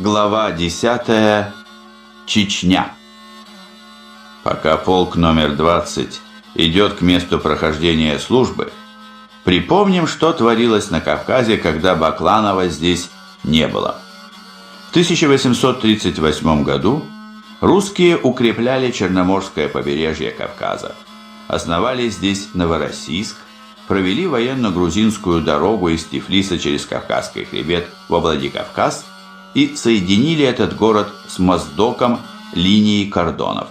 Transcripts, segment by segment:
Глава 10. Чечня. Пока полк номер 20 идет к месту прохождения службы, припомним, что творилось на Кавказе, когда Бакланова здесь не было. В 1838 году русские укрепляли Черноморское побережье Кавказа, основали здесь Новороссийск, провели военно-грузинскую дорогу из Тифлиса через Кавказский хребет во Владикавказ и соединили этот город с Моздоком линией кордонов.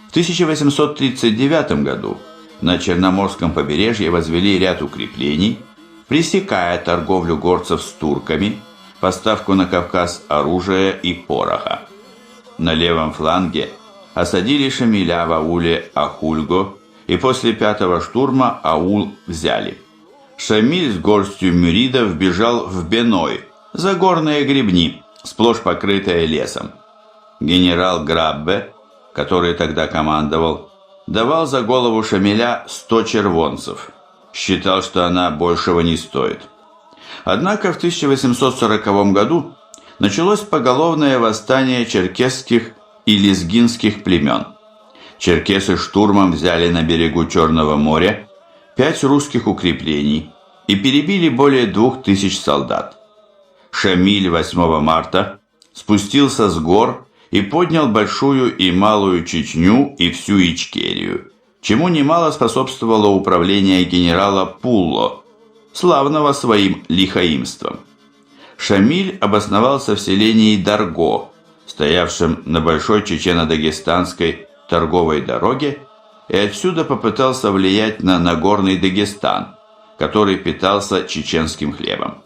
В 1839 году на Черноморском побережье возвели ряд укреплений, пресекая торговлю горцев с турками, поставку на Кавказ оружия и пороха. На левом фланге осадили Шамиля в ауле Ахульго, и после пятого штурма аул взяли. Шамиль с горстью мюридов бежал в Беной, за горные гребни, сплошь покрытые лесом. Генерал Граббе, который тогда командовал, давал за голову Шамиля 100 червонцев. Считал, что она большего не стоит. Однако в 1840 году началось поголовное восстание черкесских и лезгинских племен. Черкесы штурмом взяли на берегу Черного моря 5 русских укреплений и перебили более 2000 солдат. Шамиль 8 марта спустился с гор и поднял Большую и Малую Чечню и всю Ичкерию, чему немало способствовало управление генерала Пулло, славного своим лихаимством. Шамиль обосновался в селении Дарго, стоявшем на Большой Чечено-Дагестанской торговой дороге, и отсюда попытался влиять на Нагорный Дагестан, который питался чеченским хлебом.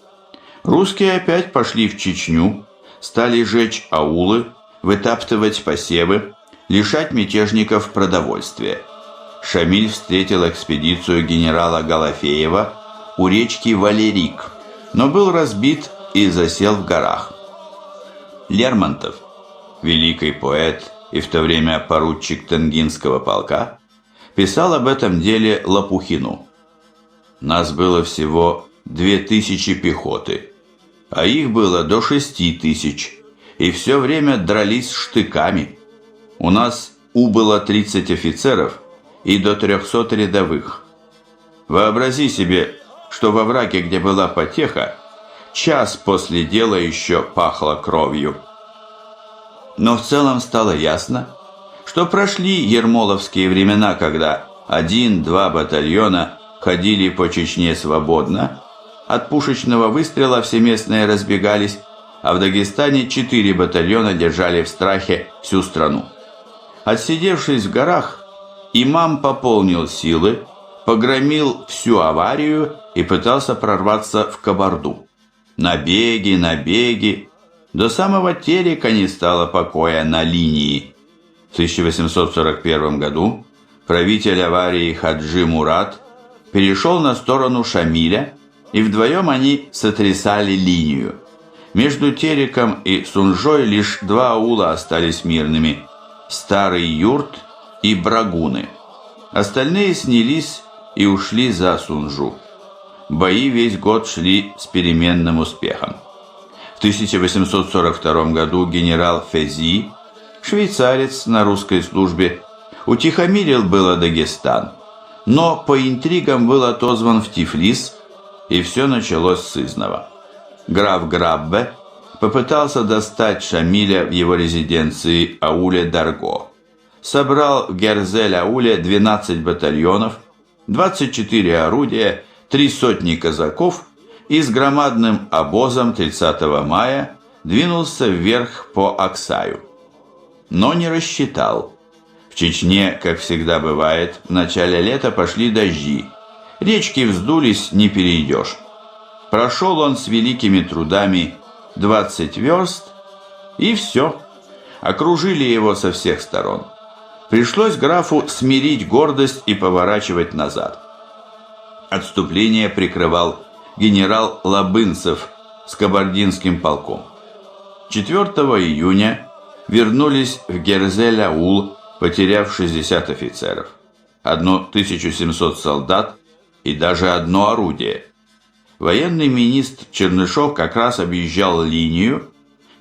Русские опять пошли в Чечню, стали жечь аулы, вытаптывать посевы, лишать мятежников продовольствия. Шамиль встретил экспедицию генерала Галафеева у речки Валерик, но был разбит и засел в горах. Лермонтов, великий поэт и в то время поручик Тенгинского полка, писал об этом деле Лопухину. «Нас было всего 2000 пехоты, а их было до 6000, и все время дрались штыками. У нас убыло 30 офицеров и до 300 рядовых. Вообрази себе, что во враге, где была потеха, час после дела еще пахло кровью». Но в целом стало ясно, что прошли ермоловские времена, когда 1-2 батальона ходили по Чечне свободно, от пушечного выстрела все местные разбегались, а в Дагестане 4 батальона держали в страхе всю страну. Отсидевшись в горах, имам пополнил силы, погромил всю аварию и пытался прорваться в Кабарду. Набеги, до самого Терека не стало покоя на линии. В 1841 году правитель аварии Хаджи Мурат перешел на сторону Шамиля, и вдвоем они сотрясали линию. Между Тереком и Сунжой лишь 2 аула остались мирными – Старый Юрт и Брагуны. Остальные снялись и ушли за Сунжу. Бои весь год шли с переменным успехом. В 1842 году генерал Фези, швейцарец на русской службе, утихомирил было Дагестан, но по интригам был отозван в Тифлис, и все началось сызнова. Граф Граббе попытался достать Шамиля в его резиденции ауле Дарго. Собрал в Герзель-ауле 12 батальонов, 24 орудия, 3 сотни казаков и с громадным обозом 30 мая двинулся вверх по Аксаю. Но не рассчитал. В Чечне, как всегда бывает, в начале лета пошли дожди. Речки вздулись, не перейдешь. Прошел он с великими трудами 20 верст, и все. Окружили его со всех сторон. Пришлось графу смирить гордость и поворачивать назад. Отступление прикрывал генерал Лабынцев с кабардинским полком. 4 июня вернулись в Герзель-аул, потеряв 60 офицеров, 1700 солдат и даже одно орудие. Военный министр Чернышов как раз объезжал линию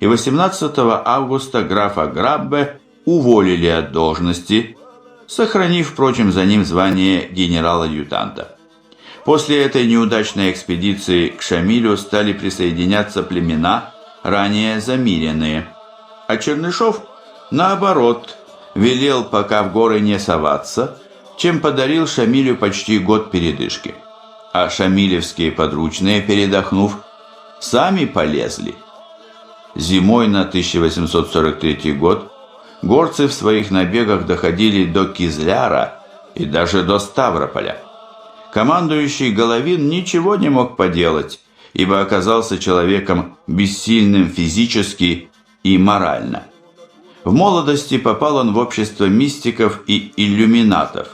и 18 августа графа Граббе уволили от должности, сохранив, впрочем, за ним звание генерал-адъютанта. После этой неудачной экспедиции к Шамилю стали присоединяться племена, ранее замиренные, а Чернышов, наоборот, велел пока в горы не соваться, чем подарил Шамилю почти год передышки. А шамилевские подручные, передохнув, сами полезли. Зимой на 1843 год горцы в своих набегах доходили до Кизляра и даже до Ставрополя. Командующий Головин ничего не мог поделать, ибо оказался человеком бессильным физически и морально. В молодости попал он в общество мистиков и иллюминатов,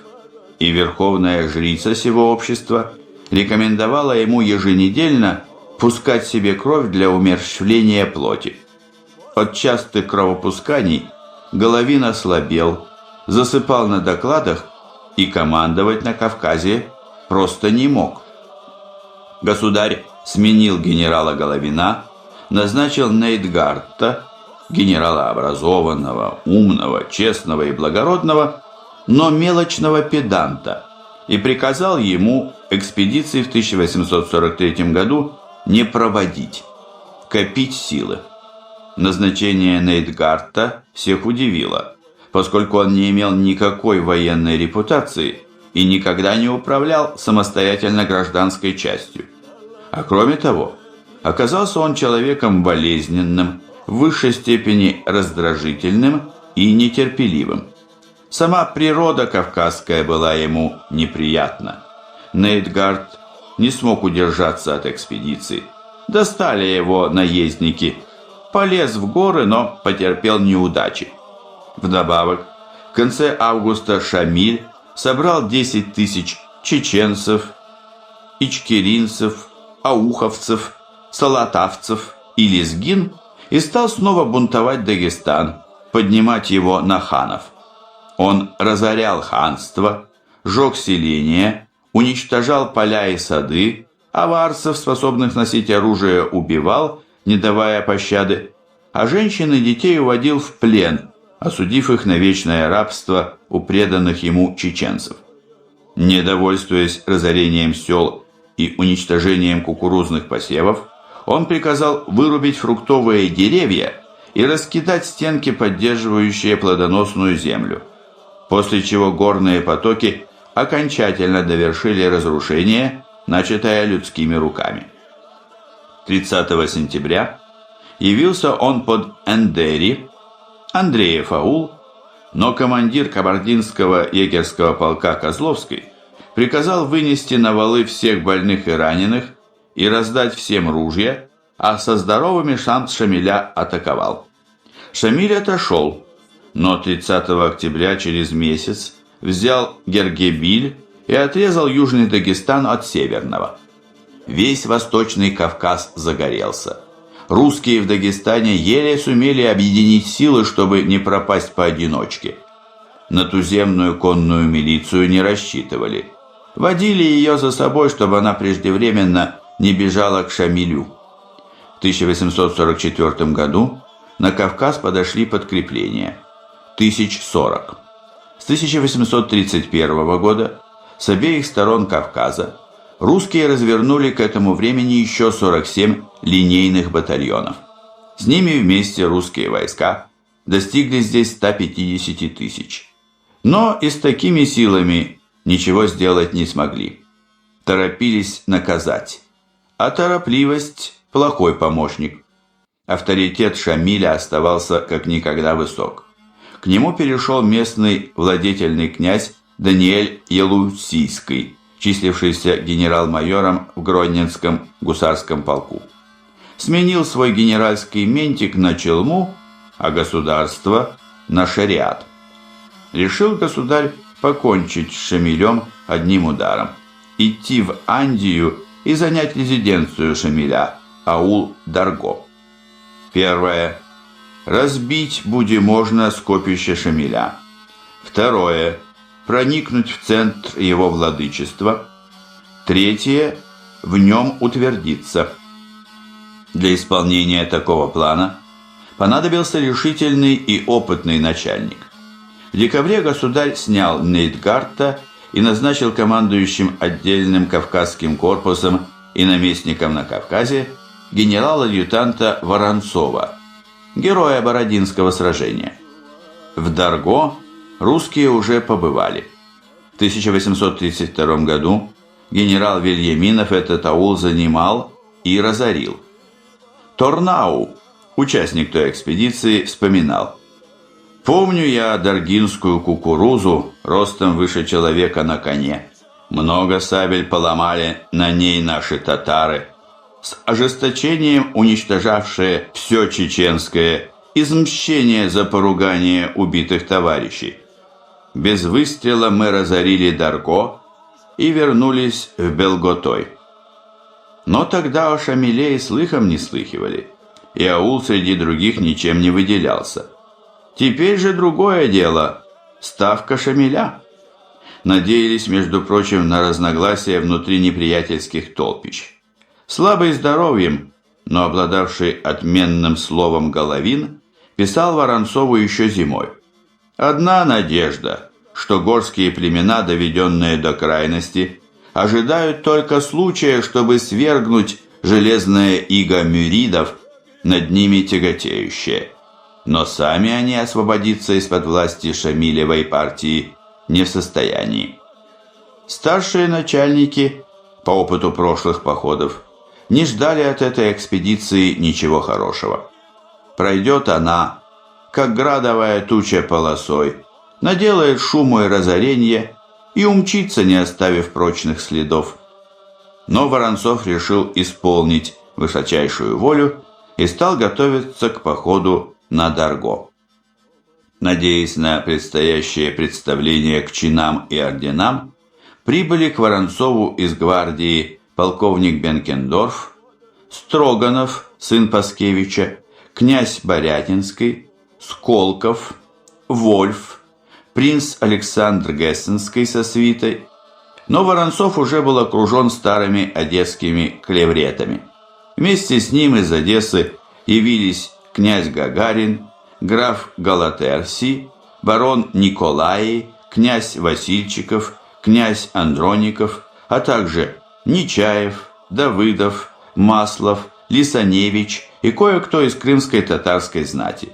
и верховная жрица сего общества рекомендовала ему еженедельно пускать себе кровь для умерщвления плоти. От частых кровопусканий Головин ослабел, засыпал на докладах и командовать на Кавказе просто не мог. Государь сменил генерала Головина, назначил Нейтгарта, генерала образованного, умного, честного и благородного, но мелочного педанта, и приказал ему экспедиции в 1843 году не проводить, копить силы. Назначение Нейтгарта всех удивило, поскольку он не имел никакой военной репутации и никогда не управлял самостоятельно гражданской частью. А кроме того, оказался он человеком болезненным, в высшей степени раздражительным и нетерпеливым. Сама природа кавказская была ему неприятна. Нейтгарт не смог удержаться от экспедиции. Достали его наездники. Полез в горы, но потерпел неудачи. Вдобавок, в конце августа Шамиль собрал 10 тысяч чеченцев, ичкеринцев, ауховцев, салатавцев и лезгин и стал снова бунтовать Дагестан, поднимать его на ханов. Он разорял ханство, жег селения, уничтожал поля и сады, аварцев, способных носить оружие, убивал, не давая пощады, а женщин и детей уводил в плен, осудив их на вечное рабство у преданных ему чеченцев. Недовольствуясь разорением сел и уничтожением кукурузных посевов, он приказал вырубить фруктовые деревья и раскидать стенки, поддерживающие плодоносную землю, после чего горные потоки окончательно довершили разрушение, начатое людскими руками. 30 сентября явился он под Эндери, Андреев аул, но командир кабардинского егерского полка Козловский приказал вынести на валы всех больных и раненых и раздать всем ружья, а со здоровыми Шамиля атаковал. Шамиль отошел, но 30 октября через месяц взял Гергебиль и отрезал Южный Дагестан от Северного. Весь Восточный Кавказ загорелся. Русские в Дагестане еле сумели объединить силы, чтобы не пропасть поодиночке. На туземную конную милицию не рассчитывали. Водили ее за собой, чтобы она преждевременно не бежала к Шамилю. В 1844 году на Кавказ подошли подкрепления. 1040. С 1831 года с обеих сторон Кавказа русские развернули к этому времени еще 47 линейных батальонов. С ними вместе русские войска достигли здесь 150 тысяч. Но и с такими силами ничего сделать не смогли. Торопились наказать. А торопливость – плохой помощник. Авторитет Шамиля оставался как никогда высок. К нему перешел местный владетельный князь Даниэль Елусийский, числившийся генерал-майором в Гродненском гусарском полку. Сменил свой генеральский ментик на челму, а государство – на шариат. Решил государь покончить с Шамилем одним ударом, идти в Андию и занять резиденцию Шамиля, аул Дарго. Первое. Разбить буде можно скопище Шамиля. Второе. Проникнуть в центр его владычества. Третье. В нем утвердиться. Для исполнения такого плана понадобился решительный и опытный начальник. В декабре государь снял Нейтгарта и назначил командующим отдельным Кавказским корпусом и наместником на Кавказе генерал-адъютанта Воронцова, героя Бородинского сражения. В Дарго русские уже побывали. В 1832 году генерал Вельяминов этот аул занимал и разорил. Торнау, участник той экспедиции, вспоминал: «Помню я даргинскую кукурузу ростом выше человека на коне. Много сабель поломали на ней наши татары, с ожесточением уничтожавшие все чеченское из мщения за поругание убитых товарищей. Без выстрела мы разорили Дарго и вернулись в Белготой». Но тогда о Шамиле и слыхом не слыхивали, и аул среди других ничем не выделялся. Теперь же другое дело – ставка Шамиля. Надеялись, между прочим, на разногласия внутри неприятельских толпищ. Слабый здоровьем, но обладавший отменным словом Головин, писал Воронцову еще зимой: «Одна надежда, что горские племена, доведенные до крайности, ожидают только случая, чтобы свергнуть железное иго мюридов, над ними тяготеющее. Но сами они освободиться из-под власти Шамилевой партии не в состоянии». Старшие начальники, по опыту прошлых походов, не ждали от этой экспедиции ничего хорошего. Пройдет она, как градовая туча полосой, наделает шуму и разоренье и умчится, не оставив прочных следов. Но Воронцов решил исполнить высочайшую волю и стал готовиться к походу на Дарго. Надеясь на предстоящее представление к чинам и орденам, прибыли к Воронцову из гвардии полковник Бенкендорф, Строганов, сын Паскевича, князь Борятинский, Сколков, Вольф, принц Александр Гессенский со свитой. Но Воронцов уже был окружен старыми одесскими клевретами. Вместе с ним из Одессы явились князь Гагарин, граф Галатерси, барон Николай, князь Васильчиков, князь Андроников, а также Нечаев, Давыдов, Маслов, Лисаневич и кое-кто из крымской татарской знати.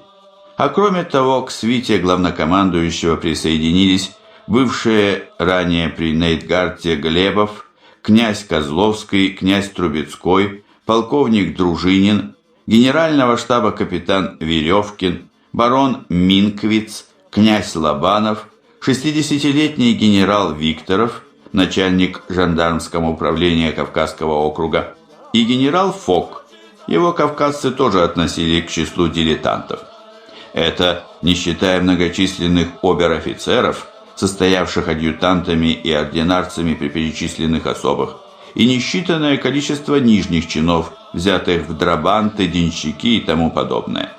А кроме того, к свите главнокомандующего присоединились бывшие ранее при Нейтгарте Глебов, князь Козловский, князь Трубецкой, полковник Дружинин, генерального штаба капитан Веревкин, барон Минквиц, князь Лобанов, 60-летний генерал Викторов, начальник жандармского управления Кавказского округа, и генерал Фок. Его кавказцы тоже относили к числу дилетантов. Это не считая многочисленных обер-офицеров, состоявших адъютантами и ординарцами при перечисленных особых, и несчитанное количество нижних чинов, взятых в драбанты, денщики и тому подобное.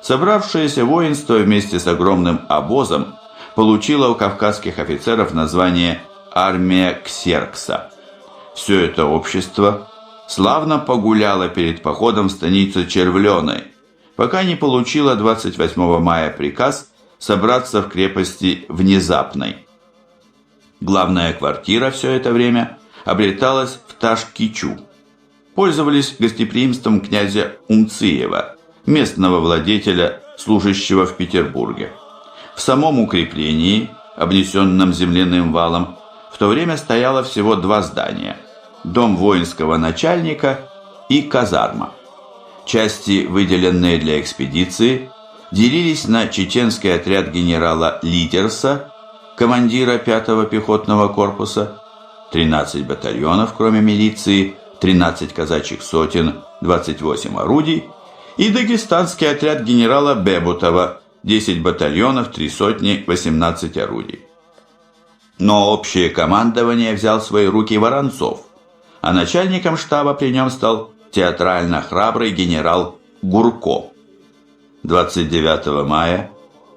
Собравшееся воинство вместе с огромным обозом получило у кавказских офицеров название «Армия Ксеркса». Все это общество славно погуляло перед походом в станицу Червленой, пока не получило 28 мая приказ собраться в крепости Внезапной. Главная квартира все это время обреталась в Ташкичу. Пользовались гостеприимством князя Умциева, местного владетеля, служащего в Петербурге. В самом укреплении, обнесенном земляным валом, в то время стояло всего два здания – дом воинского начальника и казарма. Части, выделенные для экспедиции, делились на чеченский отряд генерала Литерса, командира 5-го пехотного корпуса, 13 батальонов, кроме милиции, 13 казачьих сотен, 28 орудий, и дагестанский отряд генерала Бебутова, 10 батальонов, 3 сотни, 18 орудий. Но общее командование взял в свои руки Воронцов, а начальником штаба при нем стал театрально храбрый генерал Гурко. 29 мая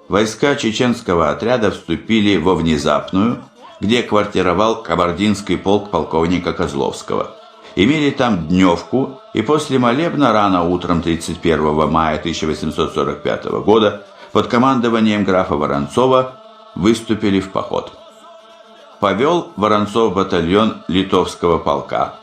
войска чеченского отряда вступили во Внезапную, где квартировал кабардинский полк полковника Козловского, имели там дневку и после молебна рано утром 31 мая 1845 года под командованием графа Воронцова выступили в поход. Повел Воронцов батальон Литовского полка,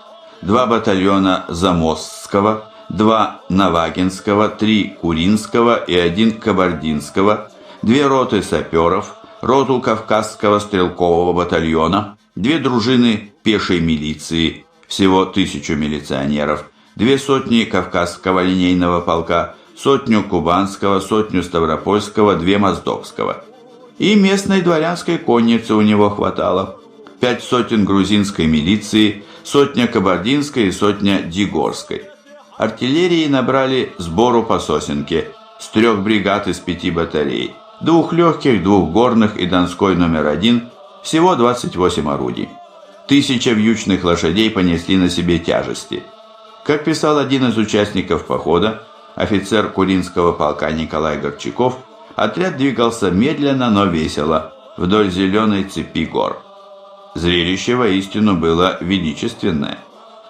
2 батальона Замостского, 2 Навагинского, 3 Куринского и 1 Кабардинского, 2 роты саперов, роту Кавказского стрелкового батальона, 2 дружины пешей милиции, всего 1000 милиционеров, 2 сотни Кавказского линейного полка, 100 Кубанского, 100 Ставропольского, 2 Моздокского. И местной дворянской конницы у него хватало. 5 сотен грузинской милиции, 100 Кабардинской и 100 Дигорской. Артиллерии набрали сбору по сосенке с 3 бригад из 5 батарей, 2 легких, 2 горных и Донской номер 1, всего 28 орудий. 1000 вьючных лошадей понесли на себе тяжести. Как писал один из участников похода, офицер Куринского полка Николай Горчаков, отряд двигался медленно, но весело, вдоль зеленой цепи гор. Зрелище воистину было величественное.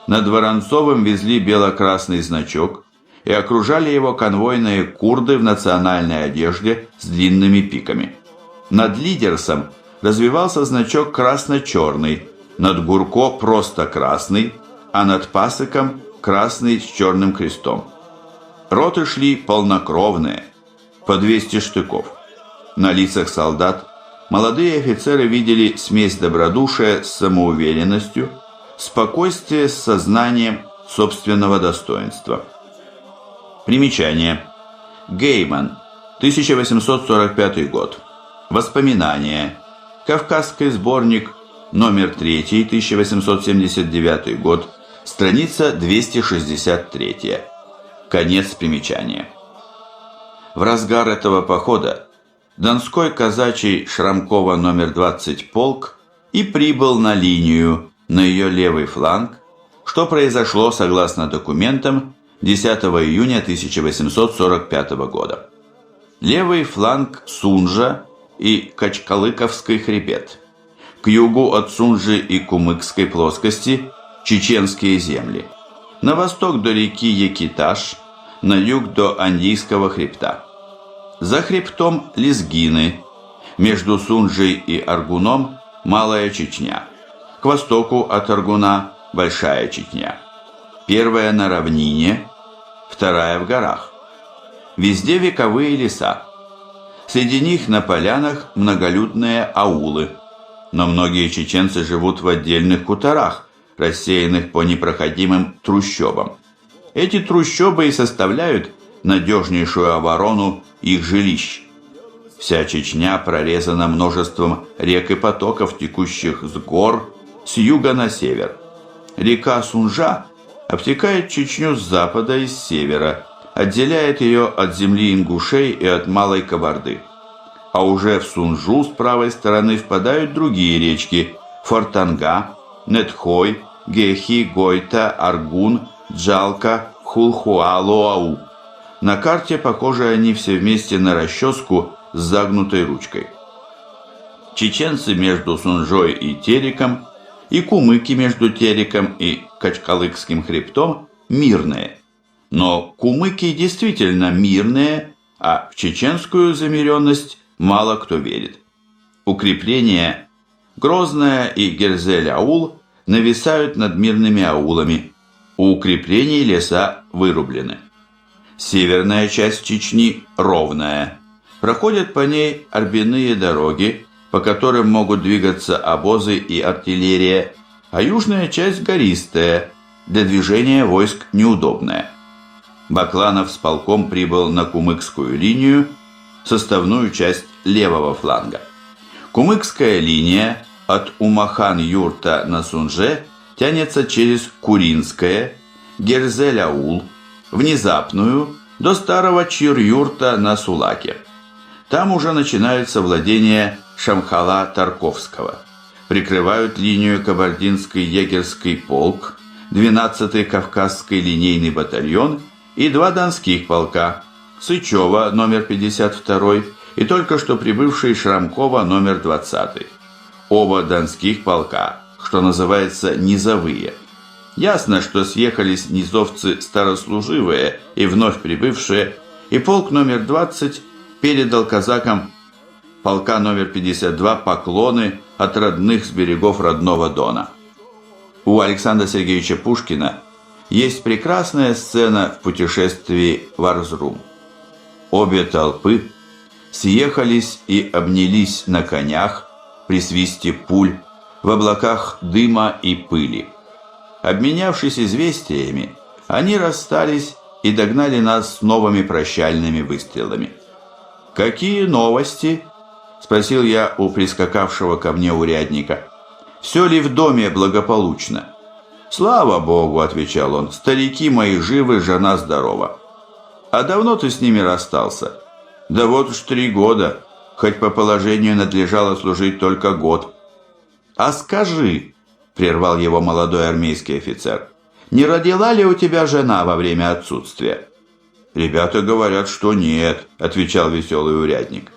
Над Воронцовым везли бело-красный значок и окружали его конвойные курды в национальной одежде с длинными пиками. Над Лидерсом развивался значок красно-черный, над Гурко просто красный, а над Пасыком красный с черным крестом. Роты шли полнокровные, по 200 штыков. На лицах солдат молодые офицеры видели смесь добродушия с самоуверенностью, спокойствие с сознанием собственного достоинства. Примечание. Гейман, 1845 год. Воспоминания. Кавказский сборник, номер 3, 1879 год, страница 263. Конец примечания. В разгар этого похода Донской казачий Шрамкова номер 20 полк и прибыл на линию, на ее левый фланг, что произошло, согласно документам, 10 июня 1845 года. Левый фланг Сунжа и Качкалыковский хребет. К югу от Сунжи и Кумыкской плоскости чеченские земли. На восток до реки Якиташ, на юг до Андийского хребта. За хребтом Лезгины, между Сунжей и Аргуном Малая Чечня. К востоку от Аргуна Большая Чечня. Первая на равнине, вторая в горах. Везде вековые леса. Среди них на полянах многолюдные аулы. Но многие чеченцы живут в отдельных хуторах, рассеянных по непроходимым трущобам. Эти трущобы и составляют надежнейшую оборону их жилищ. Вся Чечня прорезана множеством рек и потоков, текущих с гор, с юга на север. Река Сунжа обтекает Чечню с запада и с севера, отделяет ее от земли ингушей и от Малой Кабарды. А уже в Сунжу с правой стороны впадают другие речки – Фортанга, Нетхой, Гехи, Гойта, Аргун, Джалка, Хулхуа-Лоау. На карте похожи они все вместе на расческу с загнутой ручкой. Чеченцы между Сунжой и Тереком, и кумыки между Тереком и Качкалыкским хребтом мирные. Но кумыки действительно мирные, а в чеченскую замиренность мало кто верит. Укрепления Грозная и Герзель-аул нависают над мирными аулами. У укреплений леса вырублены. Северная часть Чечни ровная. Проходят по ней орбяные дороги, по которым могут двигаться обозы и артиллерия, а южная часть гористая, для движения войск неудобная. Бакланов с полком прибыл на Кумыкскую линию, составную часть левого фланга. Кумыкская линия от Умахан-Юрта на Сунже тянется через Куринское, Герзель-аул, Внезапную, до старого Чир-Юрта на Сулаке. Там уже начинаются владения Шамхала-Тарковского. Прикрывают линию Кабардинский егерский полк, 12-й Кавказский линейный батальон и 2 донских полка – Сычева, номер 52, и только что прибывший Шрамкова, номер 20. Оба донских полка, что называется низовые. Ясно, что съехались низовцы старослуживые и вновь прибывшие, и полк номер 20 передал казакам полка номер 52 поклоны от родных с берегов родного Дона. У Александра Сергеевича Пушкина есть прекрасная сцена в путешествии в Арзрум. Обе толпы съехались и обнялись на конях при свисте пуль, в облаках дыма и пыли. Обменявшись известиями, они расстались и догнали нас с новыми прощальными выстрелами. «Какие новости?» – спросил я у прискакавшего ко мне урядника. «Все ли в доме благополучно?» «Слава Богу», – отвечал он, – «старики мои живы, жена здорова». «А давно ты с ними расстался?» «Да вот уж 3 года, хоть по положению надлежало служить только год». «А скажи», – прервал его молодой армейский офицер, – «не родила ли у тебя жена во время отсутствия?» «Ребята говорят, что нет», – отвечал веселый урядник.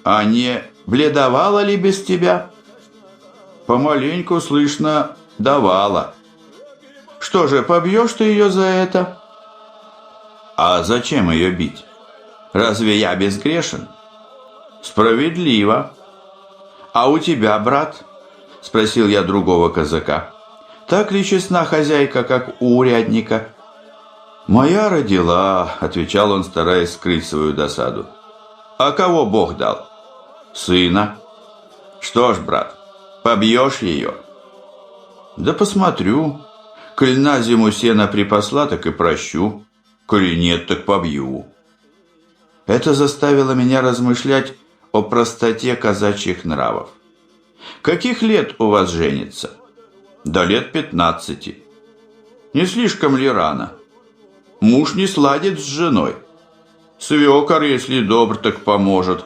«А не бледовала ли без тебя?» «Помаленьку, слышно, давала». «Что же, побьешь ты ее за это?» «А зачем ее бить? Разве я безгрешен?» «Справедливо». «А у тебя, брат?» – спросил я другого казака. «Так ли честна хозяйка, как у урядника?» «Моя родила», – отвечал он, стараясь скрыть свою досаду. «А кого Бог дал?» «Сына». «Что ж, брат, побьешь ее?» «Да посмотрю. Коль на зиму сено припасла, так и прощу. Коли нет, так побью». Это заставило меня размышлять о простоте казачьих нравов. «Каких лет у вас женится?» «До лет 15. Не слишком ли рано? Муж не сладит с женой. Свекор, если добр, так поможет».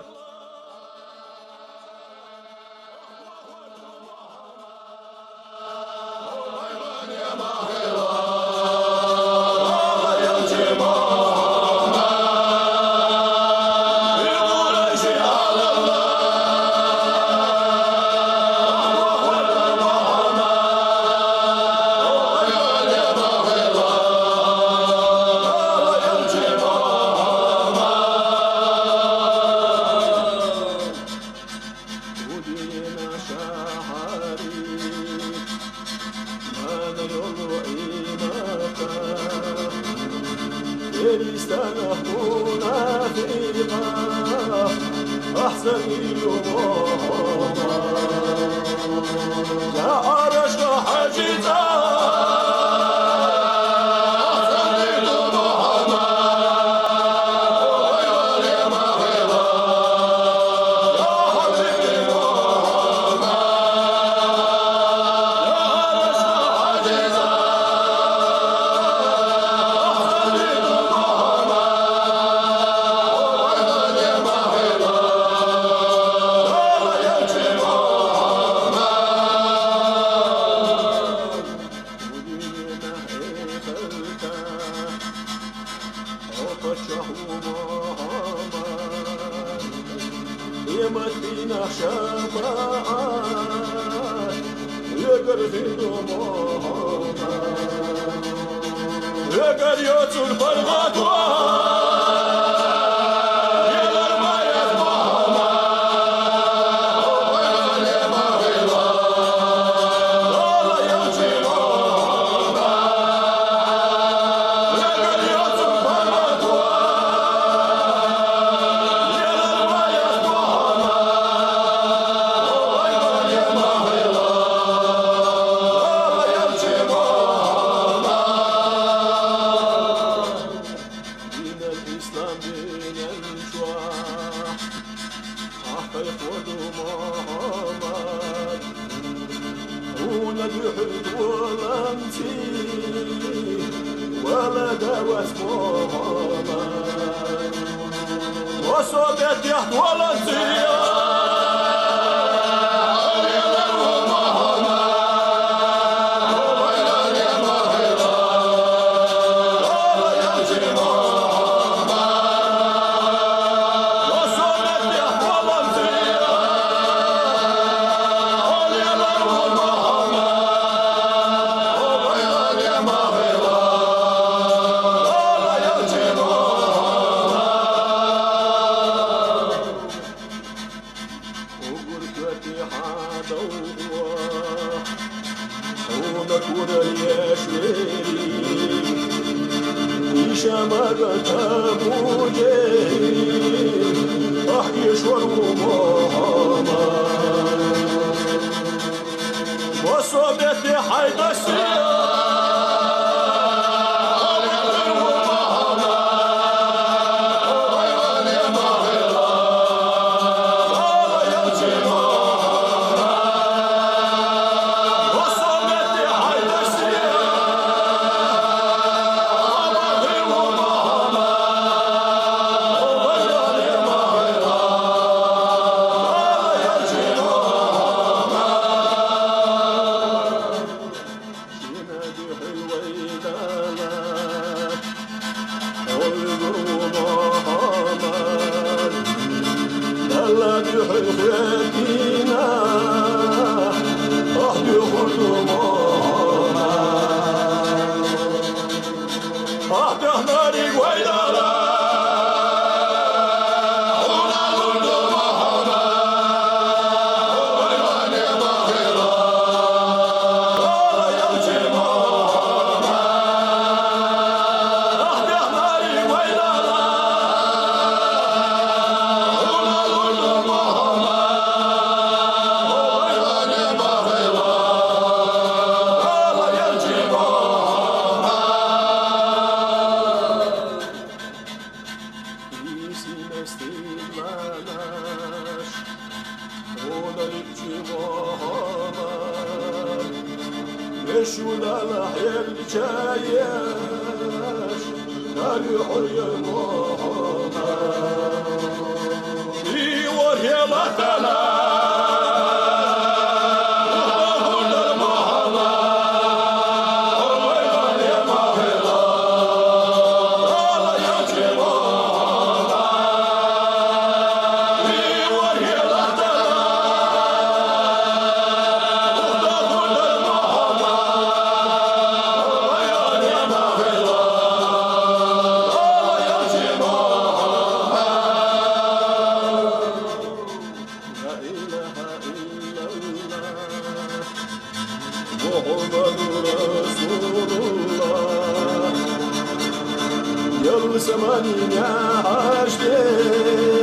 يا زماني يا عاشق